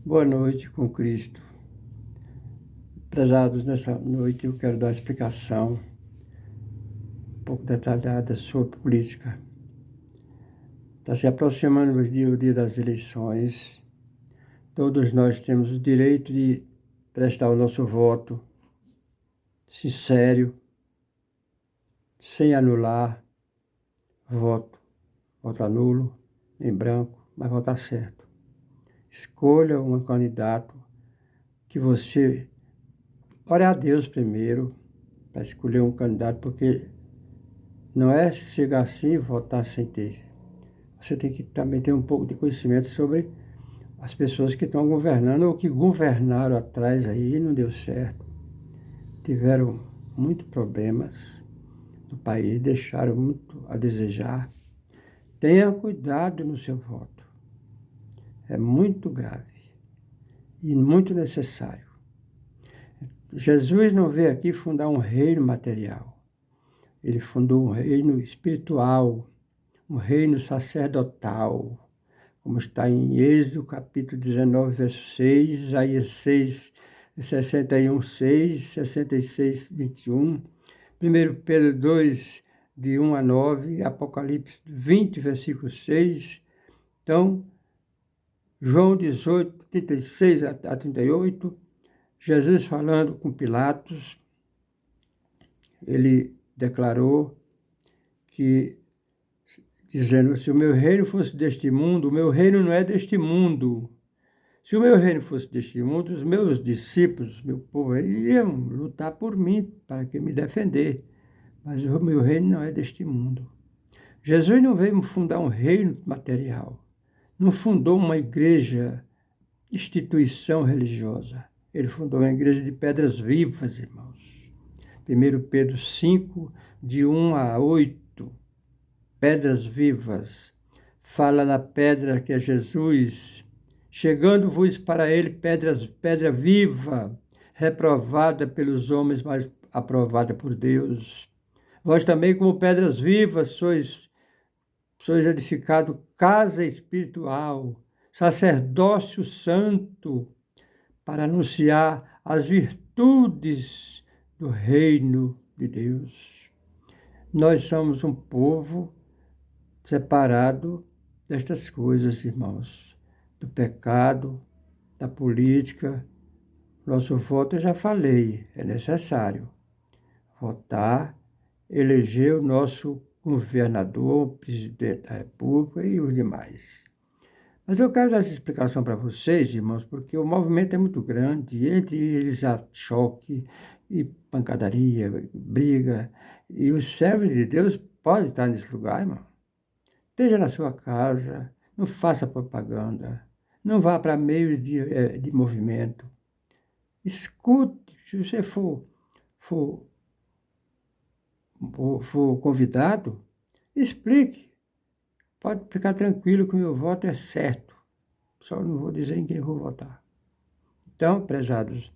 Boa noite com Cristo. Prezados, nessa noite eu quero dar uma explicação um pouco detalhada sobre política. Está se aproximando o dia das eleições. Todos nós temos o direito de prestar o nosso voto sincero, sem anular voto nulo, em branco, mas votar certo. Escolha um candidato que você ore a Deus primeiro para escolher um candidato, porque não é chegar assim e votar sem ter. Você tem que também ter um pouco de conhecimento sobre as pessoas que estão governando ou que governaram atrás aí e não deu certo. Tiveram muitos problemas no país, deixaram muito a desejar. Tenha cuidado no seu voto. É muito grave e muito necessário. Jesus não veio aqui fundar um reino material. Ele fundou um reino espiritual, um reino sacerdotal, como está em Êxodo, capítulo 19, verso 6, Isaías 6, 61, 6, 66, 21, 1 Pedro 2, de 1 a 9, Apocalipse 20, versículo 6. Então, João 18, 36 a 38, Jesus falando com Pilatos, ele declarou que, dizendo, se o meu reino fosse deste mundo, o meu reino não é deste mundo. Se o meu reino fosse deste mundo, os meus discípulos, meu povo, iriam lutar por mim, para que me defender. Mas o meu reino não é deste mundo. Jesus não veio fundar um reino material. Não fundou uma igreja, instituição religiosa. Ele fundou uma igreja de pedras vivas, irmãos. 1 Pedro 5, de 1 a 8. Pedras vivas. Fala na pedra que é Jesus. Chegando-vos para ele pedra viva, reprovada pelos homens, mas aprovada por Deus. Vós também, como pedras vivas, sois edificado casa espiritual, sacerdócio santo, para anunciar as virtudes do reino de Deus. Nós somos um povo separado destas coisas, irmãos, do pecado, da política. Nosso voto, eu já falei, é necessário votar, eleger o nosso governador, presidente da República e os demais. Mas eu quero dar essa explicação para vocês, irmãos, porque o movimento é muito grande, entre eles há choque e pancadaria, briga, e os servos de Deus podem estar nesse lugar, irmão. Esteja na sua casa, não faça propaganda, não vá para meios de movimento. Escute, se você for convidado, explique. Pode ficar tranquilo que o meu voto é certo. Só não vou dizer em quem vou votar. Então, prezados,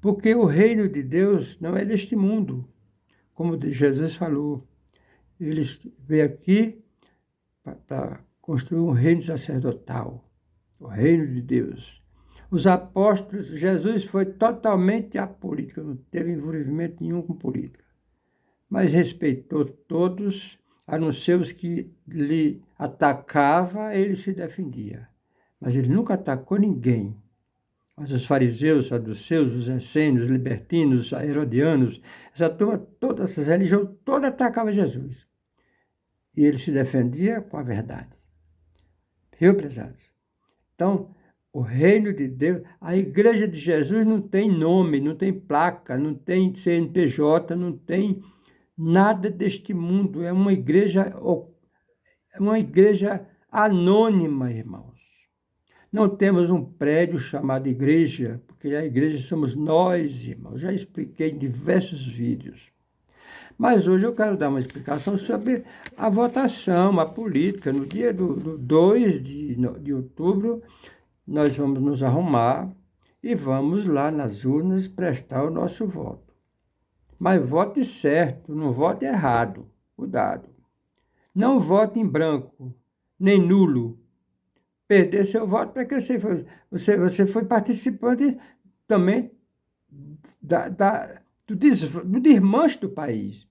porque o reino de Deus não é deste mundo, como Jesus falou. Ele veio aqui para construir um reino sacerdotal, o reino de Deus. Os apóstolos, Jesus foi totalmente apolítico, não teve envolvimento nenhum com política, mas respeitou todos, a não ser os que lhe atacavam, ele se defendia. Mas ele nunca atacou ninguém. Mas os fariseus, os saduceus, os essênios, os libertinos, os herodianos, essa turma, todas essas religiões, todas atacavam Jesus. E ele se defendia com a verdade. Viu, prezados? Então, o reino de Deus, a igreja de Jesus não tem nome, não tem placa, não tem CNPJ, não tem nada deste mundo. É uma igreja anônima, irmãos. Não temos um prédio chamado igreja, porque a igreja somos nós, irmãos. Já expliquei em diversos vídeos. Mas hoje eu quero dar uma explicação sobre a votação, a política. No dia do 2 de outubro, nós vamos nos arrumar e vamos lá nas urnas prestar o nosso voto. Mas vote certo, não vote errado. Cuidado. Não vote em branco, nem nulo. perder seu voto para que você foi participante também do desmanche do país.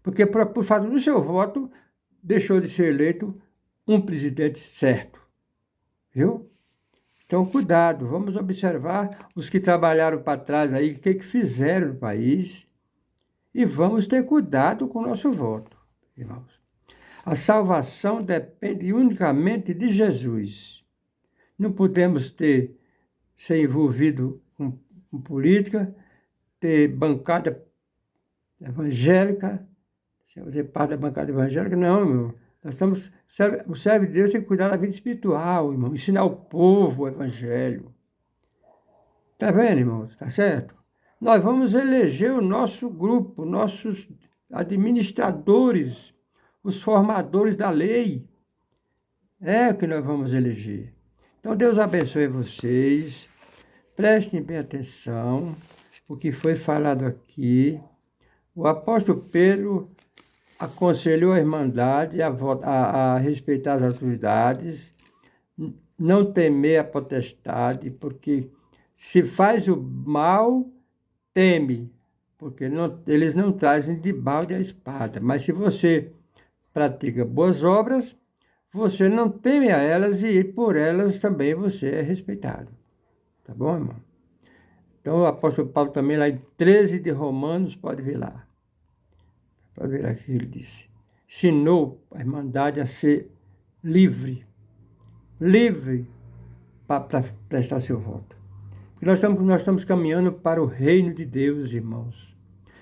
Porque por fato do seu voto, deixou de ser eleito um presidente certo. Viu? Então, cuidado, vamos observar os que trabalharam para trás aí, o que fizeram no país, e vamos ter cuidado com o nosso voto, irmãos. A salvação depende unicamente de Jesus. Não podemos ser envolvido com política, ter bancada evangélica, ser parte da bancada evangélica, não, meu. O servo de Deus tem que cuidar da vida espiritual, irmão, ensinar o povo o evangelho. Tá vendo, irmão? Tá certo? Nós vamos eleger o nosso grupo, nossos administradores, os formadores da lei. É o que nós vamos eleger. Então, Deus abençoe vocês. Prestem bem atenção o que foi falado aqui. O apóstolo Pedro aconselhou a Irmandade a respeitar as autoridades, não temer a potestade, porque se faz o mal, teme, porque eles não trazem de balde a espada. Mas se você pratica boas obras, você não teme a elas e por elas também você é respeitado. Tá bom, irmão? Então o apóstolo Paulo também lá em 13 de Romanos, pode ver lá. Pode ver aqui, ele disse. Ensinou a Irmandade a ser livre para prestar seu voto. Porque nós estamos caminhando para o reino de Deus, irmãos.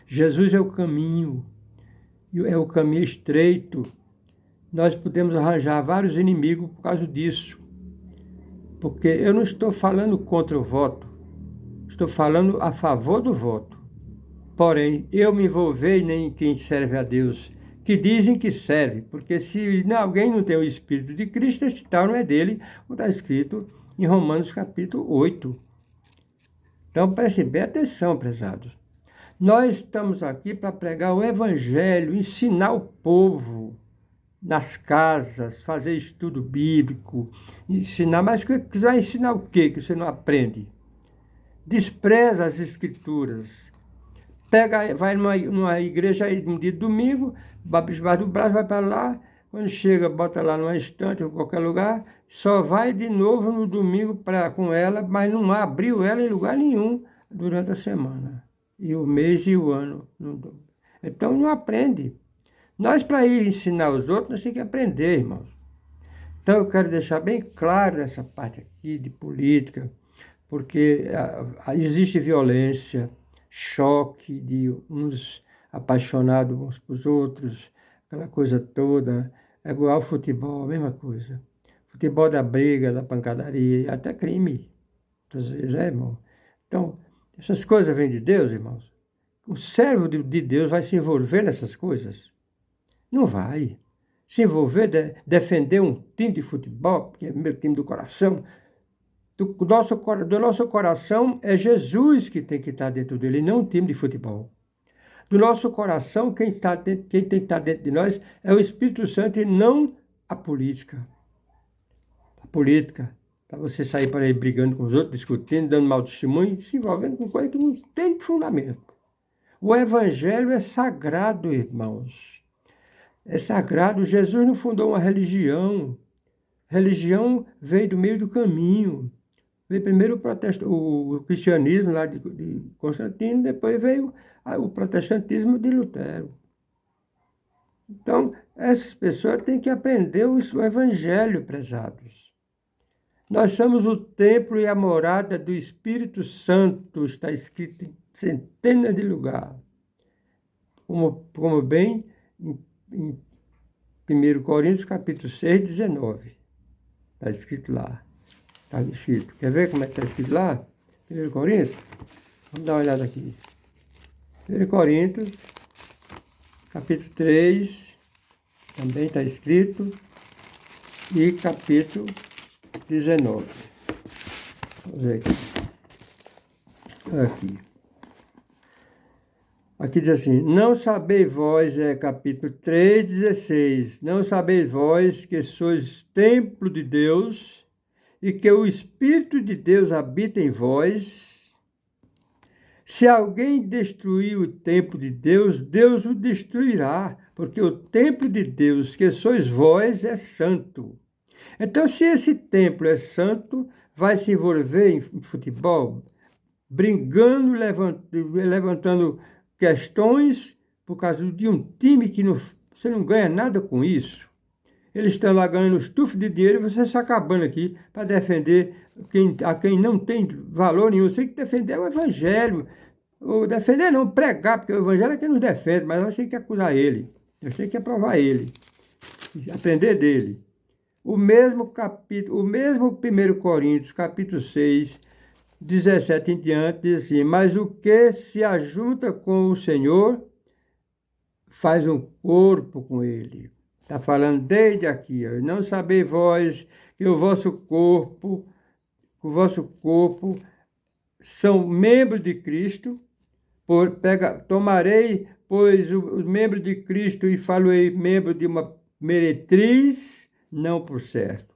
Jesus é o caminho estreito. Nós podemos arranjar vários inimigos por causa disso. Porque eu não estou falando contra o voto, estou falando a favor do voto. Porém, eu me envolvei nem em quem serve a Deus, que dizem que serve, porque se alguém não tem o Espírito de Cristo, esse tal não é dele, como está escrito em Romanos capítulo 8. Então, prestem bem atenção, prezados. Nós estamos aqui para pregar o Evangelho, ensinar o povo nas casas, fazer estudo bíblico, ensinar, mas você vai ensinar o quê que você não aprende? Despreza as Escrituras. Vai numa igreja aí um dia de domingo, vai do braço, vai para lá, quando chega, bota lá numa estante ou em qualquer lugar, só vai de novo no domingo com ela, mas não abriu ela em lugar nenhum durante a semana. E o mês e o ano. Então não aprende. Nós, para ir ensinar os outros, nós temos que aprender, irmãos. Então eu quero deixar bem claro essa parte aqui de política, porque existe violência, choque de uns apaixonados uns para os outros, aquela coisa toda, é igual ao futebol, a mesma coisa. Futebol da briga, da pancadaria, até crime, às vezes, irmão? Então, essas coisas vêm de Deus, irmãos. O servo de Deus vai se envolver nessas coisas? Não vai. Se envolver, defender um time de futebol, que é meu time do coração. Do nosso coração é Jesus que tem que estar dentro dele, e não um time de futebol. Do nosso coração, quem tem que estar dentro de nós é o Espírito Santo e não a política. A política, para você sair por aí brigando com os outros, discutindo, dando mau testemunho, se envolvendo com coisa que não tem fundamento. O Evangelho é sagrado, irmãos. É sagrado. Jesus não fundou uma religião. Religião veio do meio do caminho. Veio primeiro o cristianismo lá de Constantino, depois veio o protestantismo de Lutero. Então, essas pessoas têm que aprender o Evangelho, prezados. Nós somos o templo e a morada do Espírito Santo, está escrito em centenas de lugares. Como bem em 1 Coríntios, capítulo 6, 19. Está escrito lá. Está escrito. Quer ver como é que está escrito lá? 1 Coríntios? Vamos dar uma olhada aqui. 1 Coríntios, capítulo 3, também está escrito. E capítulo 19. Vamos ver aqui. Aqui diz assim, não sabeis vós, capítulo 3, 16, não sabeis vós que sois templo de Deus e que o Espírito de Deus habita em vós. Se alguém destruir o templo de Deus, Deus o destruirá, porque o templo de Deus, que sois vós, é santo. Então, se esse templo é santo, vai se envolver em futebol, brigando, levantando questões por causa de um time que você não ganha nada com isso. Eles estão lá ganhando estufo de dinheiro e você está acabando aqui para defender a quem não tem valor nenhum. Você tem que defender o evangelho. Ou defender não, pregar, porque o evangelho é quem nos defende, mas nós temos que acusar ele. Nós temos que aprovar ele. Aprender dele. O mesmo 1 Coríntios, capítulo 6, 17 em diante, diz assim: mas o que se ajunta com o Senhor, faz um corpo com ele. Está falando desde aqui, ó. Não sabeis vós que o vosso corpo são membros de Cristo. Tomarei, pois, os membros de Cristo e falei membro de uma meretriz, não por certo.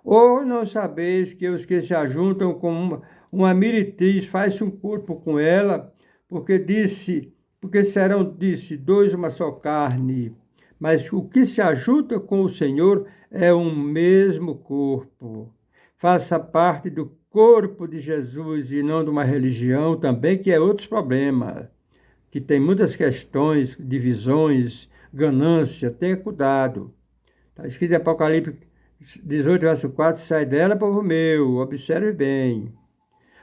Ou não sabeis que os que se ajuntam com uma meretriz faz um corpo com ela, porque serão, dois uma só carne. Mas o que se ajunta com o Senhor é um mesmo corpo. Faça parte do corpo de Jesus e não de uma religião também, que é outro problema, que tem muitas questões, divisões, ganância. Tenha cuidado. Está escrito em Apocalipse 18, verso 4, sai dela, povo meu, observe bem.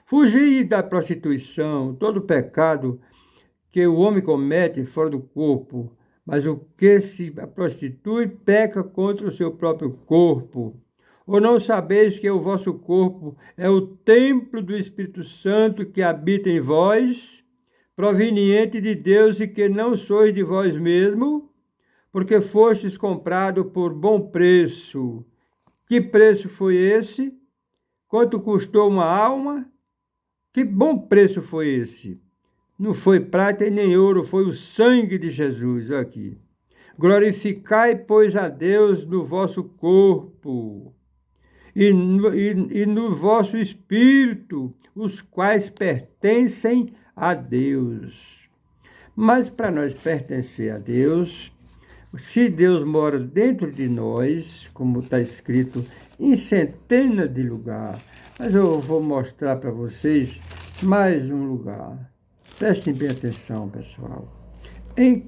Fugir da prostituição, todo pecado que o homem comete fora do corpo, mas o que se prostitui peca contra o seu próprio corpo. Ou não sabeis que o vosso corpo é o templo do Espírito Santo que habita em vós, proveniente de Deus, e que não sois de vós mesmos, porque fostes comprado por bom preço. Que preço foi esse? Quanto custou uma alma? Que bom preço foi esse? Não foi prata e nem ouro, foi o sangue de Jesus. Olha aqui. Glorificai, pois, a Deus no vosso corpo e no vosso espírito, os quais pertencem a Deus. Mas para nós pertencer a Deus, se Deus mora dentro de nós, como está escrito em centenas de lugares, mas eu vou mostrar para vocês mais um lugar. Prestem bem atenção, pessoal. Em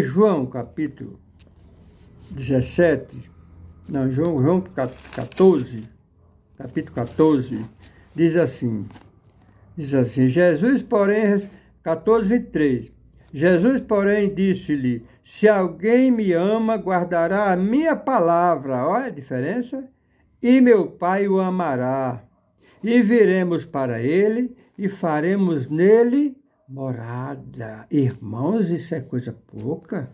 João, capítulo 17, não, João 14, capítulo 14, diz assim, Jesus, porém, 14, 23, Jesus, porém, disse-lhe, se alguém me ama, guardará a minha palavra, olha a diferença, e meu Pai o amará, e viremos para ele, e faremos nele morada. Irmãos, isso é coisa pouca.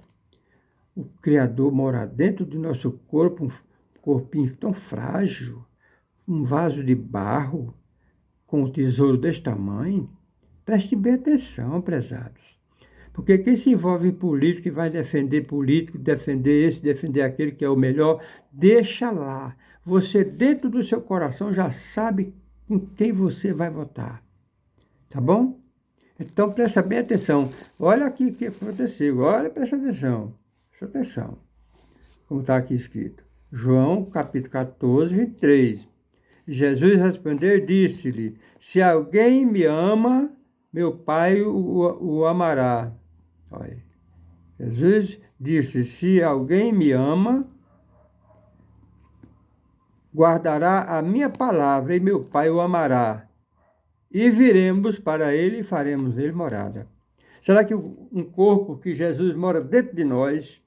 O Criador mora dentro do nosso corpo, um corpinho tão frágil, um vaso de barro, com um tesouro desse tamanho. Preste bem atenção, prezados. Porque quem se envolve em política e vai defender político, defender esse, defender aquele que é o melhor, deixa lá. Você, dentro do seu coração, já sabe com quem você vai votar. Tá bom? Então, presta bem atenção. Olha aqui o que aconteceu. Olha, presta atenção. Presta atenção. Como está aqui escrito. João, capítulo 14, 23. Jesus respondeu e disse-lhe, se alguém me ama, meu Pai o amará. Olha. Jesus disse, se alguém me ama, guardará a minha palavra e meu Pai o amará. E viremos para ele e faremos nele morada. Será que um corpo que Jesus mora dentro de nós,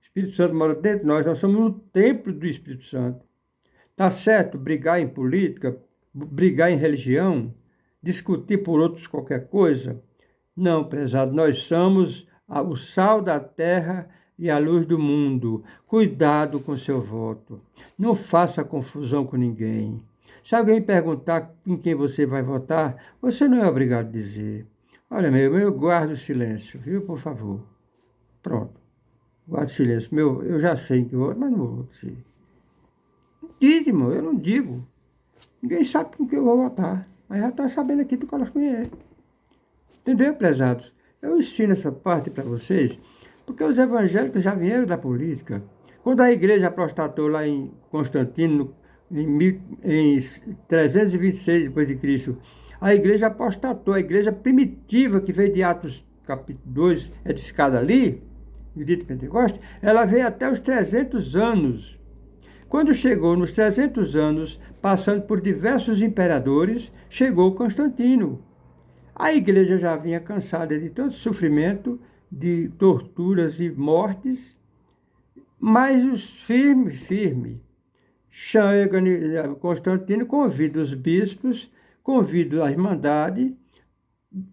o Espírito Santo mora dentro de nós somos um templo do Espírito Santo. Está certo brigar em política, brigar em religião, discutir por outros qualquer coisa? Não, prezado, nós somos o sal da terra e a luz do mundo. Cuidado com seu voto. Não faça confusão com ninguém. Se alguém perguntar em quem você vai votar, você não é obrigado a dizer. Olha, eu guardo o silêncio, viu, por favor. Pronto. Guarda silêncio. Eu já sei que eu vou, mas não vou dizer. Diz, irmão, eu não digo. Ninguém sabe com que eu vou votar. Mas já está sabendo aqui do coração quem é. Entendeu, prezados? Eu ensino essa parte para vocês, porque os evangélicos já vieram da política. Quando a igreja apostatou lá em Constantino, em 326 depois de Cristo, a igreja apostatou, a igreja primitiva que veio de Atos capítulo 2, edificada ali, no dia de Pentecostes, ela veio até os 300 anos. Quando chegou nos 300 anos, passando por diversos imperadores, chegou Constantino. A igreja já vinha cansada de tanto sofrimento, de torturas e mortes, mas os firme. Constantino convida os bispos, convida a Irmandade,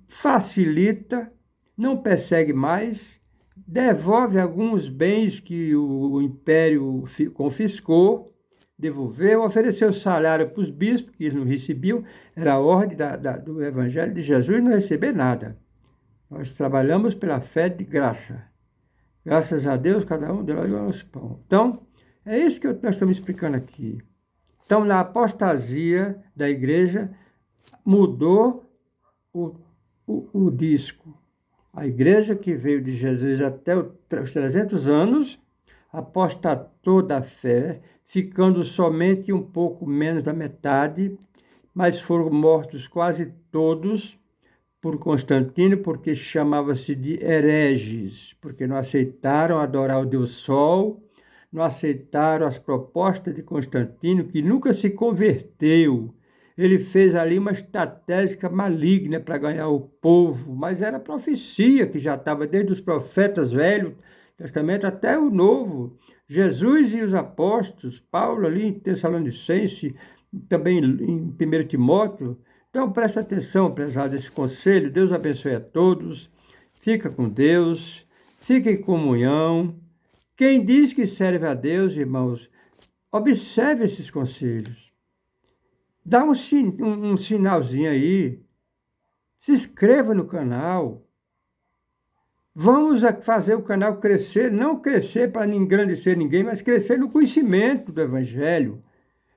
facilita, não persegue mais, devolve alguns bens que o império confiscou, devolveu, ofereceu salário para os bispos, que eles não recebiam, era a ordem do Evangelho de Jesus não receber nada. Nós trabalhamos pela fé de graça. Graças a Deus, cada um deu o nosso pão. Então, é isso que nós estamos explicando aqui. Então, na apostasia da igreja, mudou o disco. A igreja que veio de Jesus até os 300 anos, apostatou da fé, ficando somente um pouco menos da metade, mas foram mortos quase todos por Constantino, porque chamava-se de hereges, porque não aceitaram adorar o Deus Sol, não aceitaram as propostas de Constantino, que nunca se converteu. Ele fez ali uma estratégia maligna para ganhar o povo, mas era profecia que já estava desde os profetas velhos, Testamento até o Novo. Jesus e os apóstolos, Paulo ali em Tessalonicense, também em 1 Timóteo. Então presta atenção, prezado, esse conselho. Deus abençoe a todos. Fica com Deus, fica em comunhão. Quem diz que serve a Deus, irmãos, observe esses conselhos. Dá um sinalzinho aí. Se inscreva no canal. Vamos fazer o canal crescer, não crescer para engrandecer ninguém, mas crescer no conhecimento do Evangelho.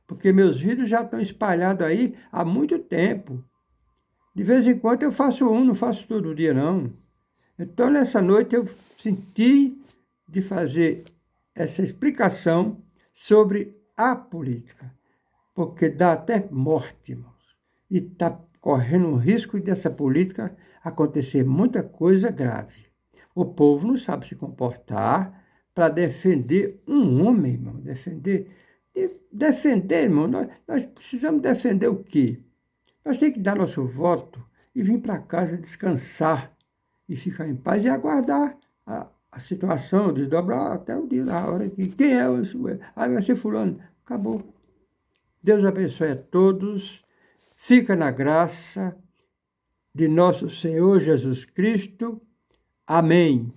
Porque meus vídeos já estão espalhados aí há muito tempo. De vez em quando eu faço não faço todo dia não. Então nessa noite eu senti de fazer essa explicação sobre a política. Porque dá até morte, irmãos. E está correndo um risco dessa política acontecer muita coisa grave. O povo não sabe se comportar para defender um homem, irmão. Defender, irmão. Nós precisamos defender o quê? Nós temos que dar nosso voto e vir para casa descansar e ficar em paz e aguardar a situação, desdobrar até o dia da hora que quem é isso? Vai ser fulano. Acabou. Deus abençoe a todos. Fica na graça de nosso Senhor Jesus Cristo. Amém.